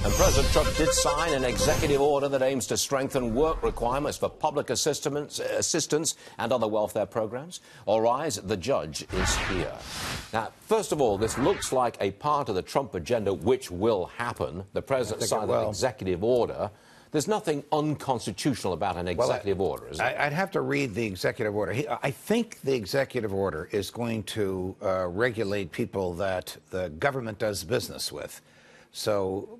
And President Trump did sign an executive order that aims to strengthen work requirements for public assistance and other welfare programs. All rise, the judge is here. Now, first of all, this looks like a part of the Trump agenda which will happen. The president signed an executive order. There's nothing unconstitutional about an executive order, is there? I'd have to read the executive order. I think the executive order is going to regulate people that the government does business with. So,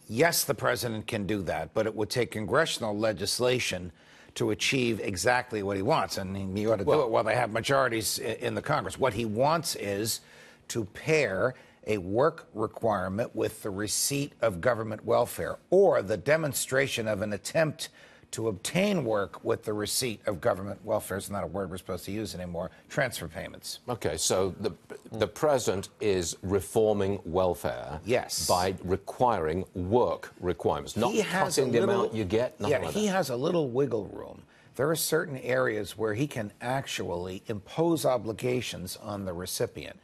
yes, the president can do that, but it would take congressional legislation to achieve exactly what he wants. And he ought to do it while they have majorities in the Congress. What he wants is to pair a work requirement with the receipt of government welfare, or the demonstration of an attempt to obtain work with the receipt of government welfare. It's not a word we're supposed to use anymore. Transfer payments. Okay, so the president is reforming welfare, yes, by requiring work requirements, not cutting the amount you get. He has a little wiggle room. There are certain areas where he can actually impose obligations on the recipient.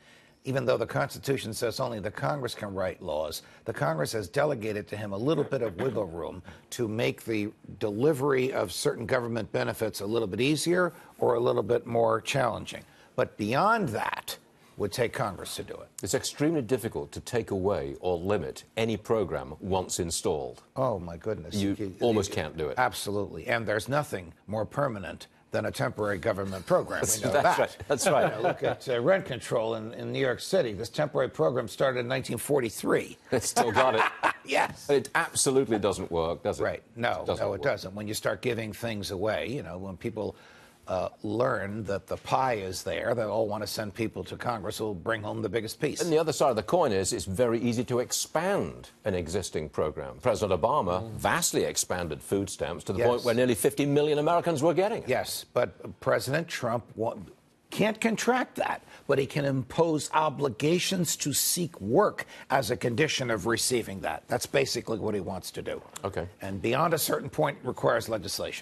Even though the Constitution says only the Congress can write laws, the Congress has delegated to him a little bit of wiggle room to make the delivery of certain government benefits a little bit easier or a little bit more challenging. But beyond that, would take Congress to do it. It's extremely difficult to take away or limit any program once installed. Oh, my goodness. You almost can't do it. Absolutely. And there's nothing more permanent than a temporary government program. We know that's that. Right. That's right. Look at rent control in New York City. This temporary program started in 1943. It's still got it. Yes. But it absolutely doesn't work, does it? Right. No, it doesn't. When you start giving things away, when people learn that the pie is there, they all want to send people to Congress who will bring home the biggest piece. And the other side of the coin is it's very easy to expand an existing program. President Obama vastly expanded food stamps to the point where nearly 50 million Americans were getting it. Yes, but President Trump can't contract that, but he can impose obligations to seek work as a condition of receiving that. That's basically what he wants to do. Okay. And beyond a certain point, requires legislation.